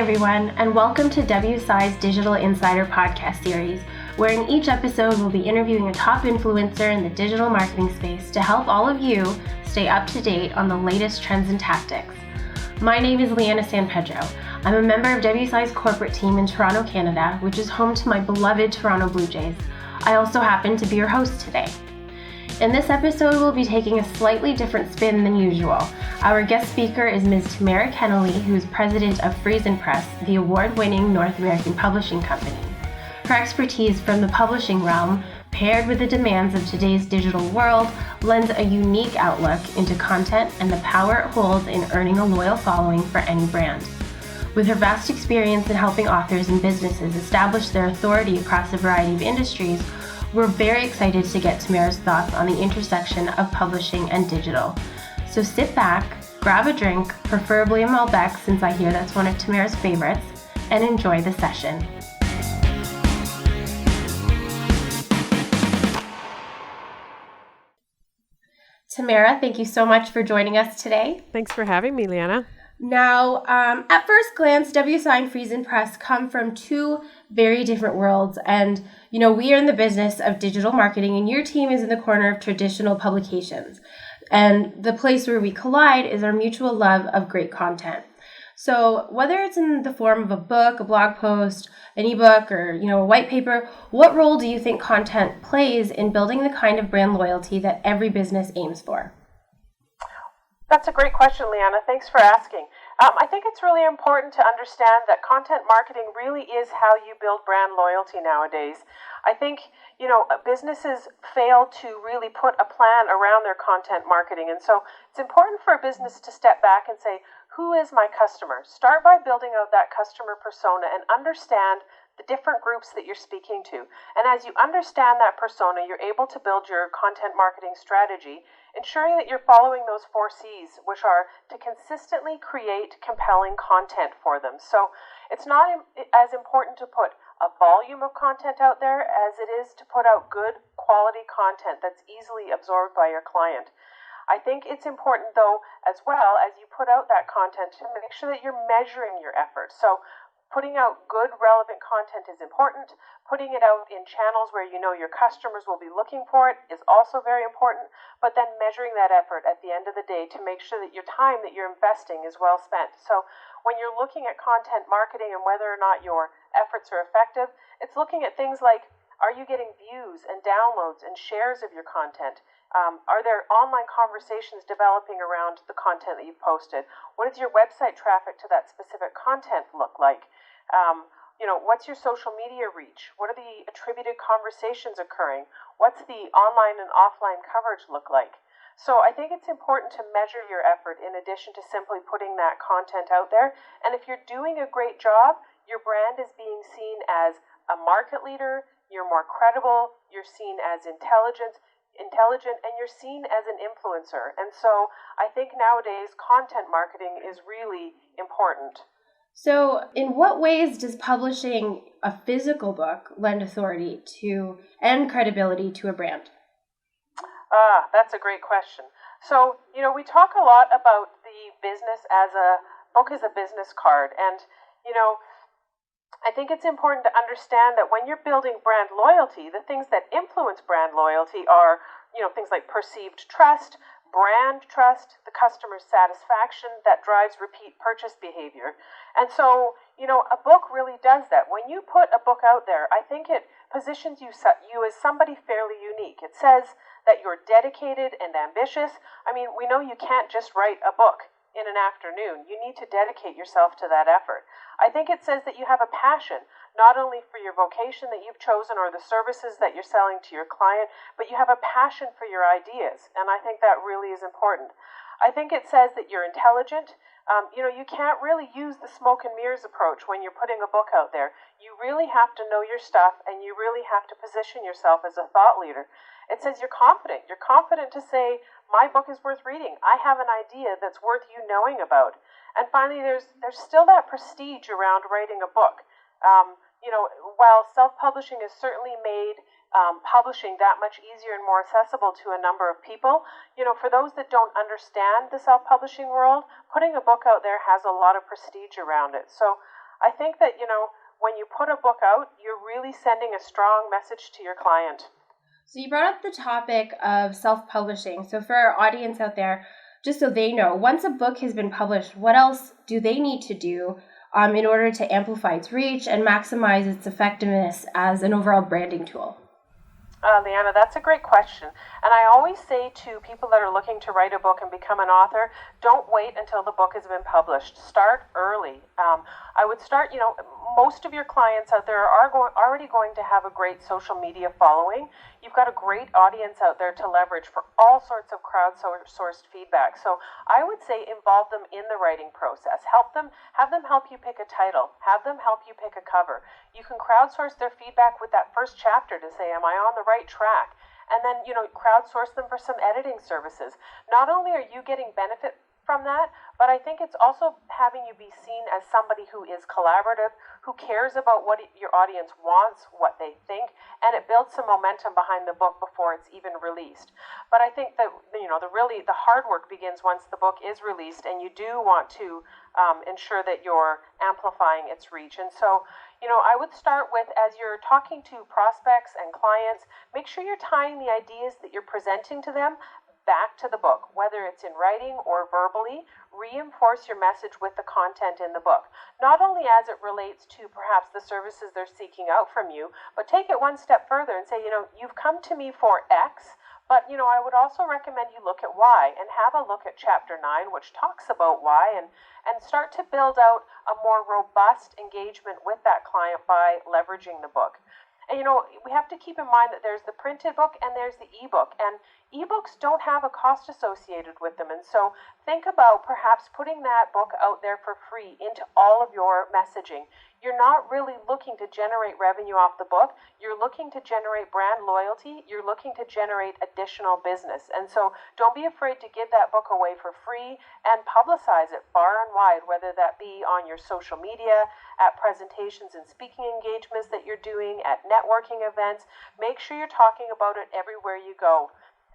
everyone, and welcome to WSI's Digital Insider podcast series, where in each episode we'll be interviewing a top influencer in the digital marketing space to help all of you stay up to date on the latest trends and tactics. My name is Leanna San Pedro. I'm a member of WSI's corporate team in Toronto, Canada, which is home to my beloved Toronto Blue Jays. I also happen to be your host today. In this episode, we'll be taking a slightly different spin than usual. Our guest speaker is Ms. Tammara Kennelly, who is president of FriesenPress, the award-winning North American publishing company. Her expertise from the publishing realm, paired with the demands of today's digital world, lends a unique outlook into content and the power it holds in earning a loyal following for any brand. With her vast experience in helping authors and businesses establish their authority across a variety of industries, we're very excited to get Tammara's thoughts on the intersection of publishing and digital. So sit back, grab a drink, preferably a Malbec since I hear that's one of Tammara's favorites, and enjoy the session. Tammara, thank you so much for joining us today. Thanks for having me, Leanna. Now, at first glance, WSI and FriesenPress come from two very different worlds. And, we are in the business of digital marketing, and your team is in the corner of traditional publications. And the place where we collide is our mutual love of great content. So whether it's in the form of a book, a blog post, an ebook, or, a white paper, what role do you think content plays in building the kind of brand loyalty that every business aims for? That's a great question, Leanna. Thanks for asking. I think it's really important to understand that content marketing really is how you build brand loyalty nowadays. I think, businesses fail to really put a plan around their content marketing. And so it's important for a business to step back and say, who is my customer? Start by building out that customer persona and understand the different groups that you're speaking to. And as you understand that persona, you're able to build your content marketing strategy, ensuring that you're following those 4 C's, which are to consistently create compelling content for them. So it's not as important to put a volume of content out there as it is to put out good quality content that's easily absorbed by your client. I think it's important, though, as well, as you put out that content, to make sure that you're measuring your efforts. So putting out good, relevant content is important. Putting it out in channels where your customers will be looking for it is also very important. But then measuring that effort at the end of the day to make sure that your time that you're investing is well spent. So when you're looking at content marketing and whether or not your efforts are effective, it's looking at things like, are you getting views and downloads and shares of your content? Are there online conversations developing around the content that you've posted? What does your website traffic to that specific content look like? What's your social media reach? What are the attributed conversations occurring? What's the online and offline coverage look like? So I think it's important to measure your effort in addition to simply putting that content out there. And if you're doing a great job, your brand is being seen as a market leader, you're more credible, you're seen as intelligent, and you're seen as an influencer. And so I think nowadays content marketing is really important. So in what ways does publishing a physical book lend authority to and credibility to a brand? That's a great question. So, we talk a lot about the business as a book as a business card. And, I think it's important to understand that when you're building brand loyalty, the things that influence brand loyalty are, things like perceived trust, brand trust, the customer's satisfaction that drives repeat purchase behavior. And so, a book really does that. When you put a book out there, I think it positions you as somebody fairly unique. It says that you're dedicated and ambitious. I mean, we know you can't just write a book in an afternoon. You need to dedicate yourself to that effort. I think it says that you have a passion, not only for your vocation that you've chosen or the services that you're selling to your client, but you have a passion for your ideas. And I think that really is important. I think it says that you're intelligent. You can't really use the smoke and mirrors approach when you're putting a book out there. You really have to know your stuff, and you really have to position yourself as a thought leader. It says you're confident. You're confident to say, my book is worth reading. I have an idea that's worth you knowing about. And finally, there's still that prestige around writing a book. While self-publishing has certainly made publishing that much easier and more accessible to a number of people. For those that don't understand the self-publishing world, putting a book out there has a lot of prestige around it. So I think that, when you put a book out, you're really sending a strong message to your client. So you brought up the topic of self-publishing. So for our audience out there, just so they know, once a book has been published, what else do they need to do in order to amplify its reach and maximize its effectiveness as an overall branding tool? Leanna, that's a great question. And I always say to people that are looking to write a book and become an author, don't wait until the book has been published. Start early. I would start, most of your clients out there are already going to have a great social media following. You've got a great audience out there to leverage for all sorts of crowdsourced feedback. So I would say involve them in the writing process. Have them help you pick a title. Have them help you pick a cover. You can crowdsource their feedback with that first chapter to say, am I on the right track? And then, crowdsource them for some editing services. Not only are you getting benefit from that, but I think it's also having you be seen as somebody who is collaborative, who cares about what your audience wants, what they think, and it builds some momentum behind the book before it's even released. But I think that, the hard work begins once the book is released, and you do want to ensure that you're amplifying its reach. And so, I would start with, as you're talking to prospects and clients, make sure you're tying the ideas that you're presenting to them back to the book, whether it's in writing or verbally. Reinforce your message with the content in the book, not only as it relates to perhaps the services they're seeking out from you, but take it one step further and say, you've come to me for X, but, I would also recommend you look at Y and have a look at Chapter 9, which talks about Y, and start to build out a more robust engagement with that client by leveraging the book. And, we have to keep in mind that there's the printed book and there's the ebook, and ebooks don't have a cost associated with them. And so think about perhaps putting that book out there for free into all of your messaging. You're not really looking to generate revenue off the book. You're looking to generate brand loyalty. You're looking to generate additional business. And so don't be afraid to give that book away for free and publicize it far and wide, whether that be on your social media, at presentations and speaking engagements that you're doing, at networking events. Make sure you're talking about it everywhere you go.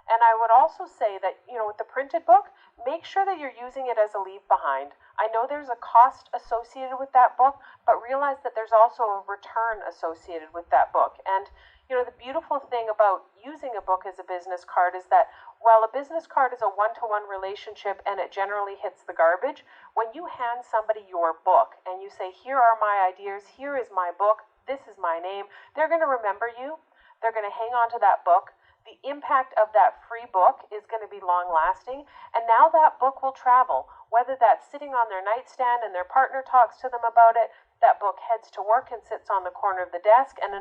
And I would also say that, with the printed book, make sure that you're using it as a leave behind. I know there's a cost associated with that book, but realize that there's also a return associated with that book. And, the beautiful thing about using a book as a business card is that while a business card is a one-to-one relationship and it generally hits the garbage, when you hand somebody your book and you say, here are my ideas, here is my book, this is my name, they're going to remember you. They're going to hang on to that book. The impact of that free book is going to be long-lasting, and now that book will travel, whether that's sitting on their nightstand and their partner talks to them about it, that book heads to work and sits on the corner of the desk, and a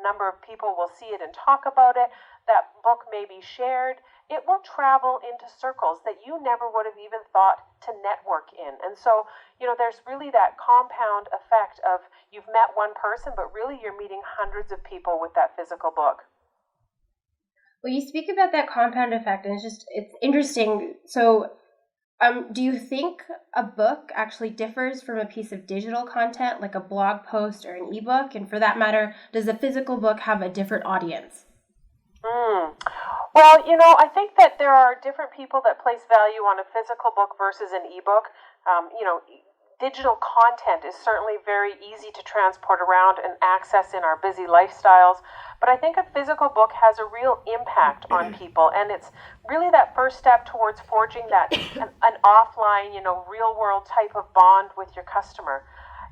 number of people will see it and talk about it. That book may be shared. It will travel into circles that you never would have even thought to network in. And so, there's really that compound effect of you've met one person, but really you're meeting hundreds of people with that physical book. Well, you speak about that compound effect, and it's interesting. So, do you think a book actually differs from a piece of digital content, like a blog post or an ebook? And for that matter, does a physical book have a different audience? Well, I think that there are different people that place value on a physical book versus an ebook. Digital content is certainly very easy to transport around and access in our busy lifestyles, but I think a physical book has a real impact on people, and it's really that first step towards forging that an offline, real world type of bond with your customer.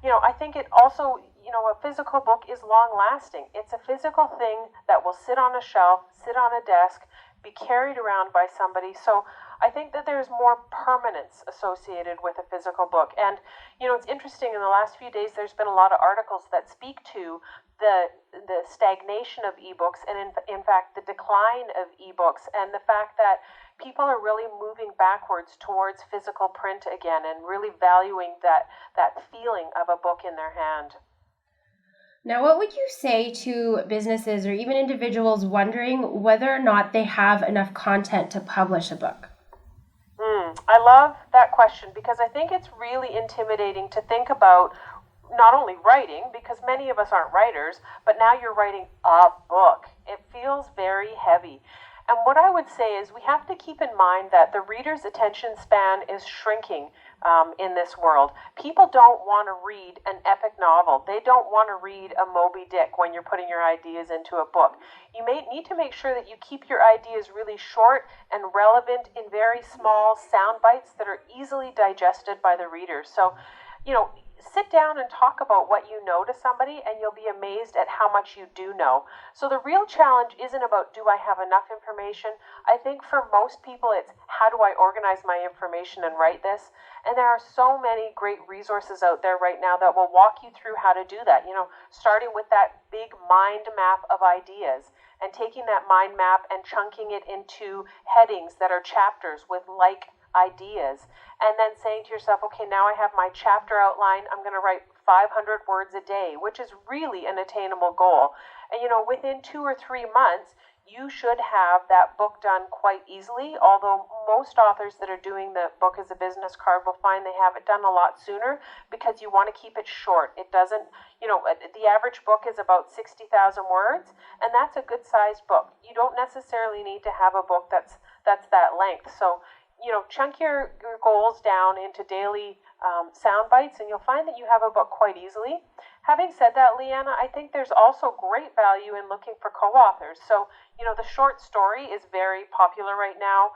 I think it also, a physical book is long lasting. It's a physical thing that will sit on a shelf, sit on a desk, be carried around by somebody. So I think that there's more permanence associated with a physical book. And, it's interesting, in the last few days, there's been a lot of articles that speak to the stagnation of ebooks and, in fact, the decline of ebooks and the fact that people are really moving backwards towards physical print again and really valuing that feeling of a book in their hand. Now, what would you say to businesses or even individuals wondering whether or not they have enough content to publish a book? I love that question because I think it's really intimidating to think about not only writing, because many of us aren't writers, but now you're writing a book. It feels very heavy. And what I would say is we have to keep in mind that the reader's attention span is shrinking in this world. People don't want to read an epic novel. They don't want to read a Moby Dick when you're putting your ideas into a book. You may need to make sure that you keep your ideas really short and relevant in very small sound bites that are easily digested by the reader. So, sit down and talk about what you know to somebody, and you'll be amazed at how much you do know. So the real challenge isn't about, do I have enough information? I think for most people, it's how do I organize my information and write this? And there are so many great resources out there right now that will walk you through how to do that, starting with that big mind map of ideas and taking that mind map and chunking it into headings that are chapters with ideas, and then saying to yourself, okay, now I have my chapter outline. I'm going to write 500 words a day, which is really an attainable goal. And within 2 or 3 months, you should have that book done quite easily, although most authors that are doing the book as a business card will find they have it done a lot sooner, because you want to keep it short. It doesn't, the average book is about 60,000 words, and that's a good sized book. You don't necessarily need to have a book that's that length. So chunk your goals down into daily sound bites, and you'll find that you have a book quite easily. Having said that, Leanna, I think there's also great value in looking for co-authors. So, the short story is very popular right now.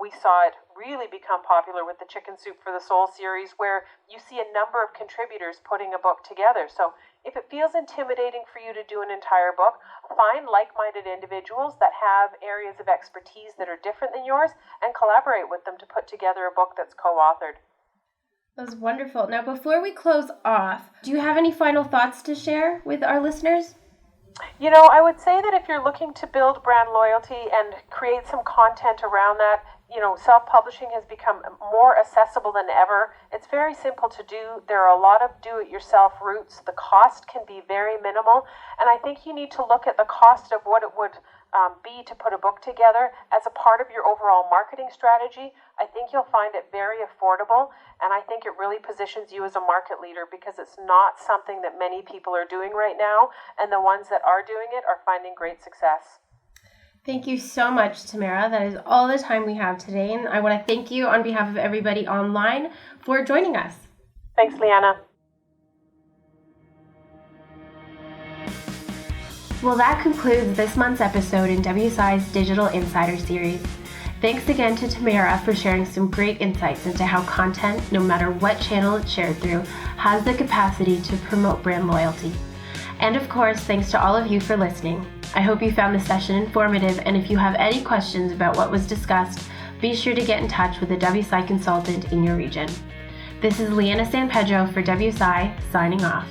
We saw it really become popular with the Chicken Soup for the Soul series, where you see a number of contributors putting a book together. So if it feels intimidating for you to do an entire book, find like-minded individuals that have areas of expertise that are different than yours and collaborate with them to put together a book that's co-authored. That was wonderful. Now, before we close off, do you have any final thoughts to share with our listeners? I would say that if you're looking to build brand loyalty and create some content around that, self-publishing has become more accessible than ever. It's very simple to do. There are a lot of do-it-yourself routes. The cost can be very minimal, and I think you need to look at the cost of what it would be to put a book together as a part of your overall marketing strategy. I think you'll find it very affordable, and I think it really positions you as a market leader, because it's not something that many people are doing right now, and the ones that are doing it are finding great success. Thank you so much, Tammara. That is all the time we have today, and I want to thank you on behalf of everybody online for joining us. Thanks, Leanna. Well, that concludes this month's episode in WSI's Digital Insider Series. Thanks again to Tammara for sharing some great insights into how content, no matter what channel it's shared through, has the capacity to promote brand loyalty. And of course, thanks to all of you for listening. I hope you found the session informative, and if you have any questions about what was discussed, be sure to get in touch with a WSI consultant in your region. This is Leanna San Pedro for WSI, signing off.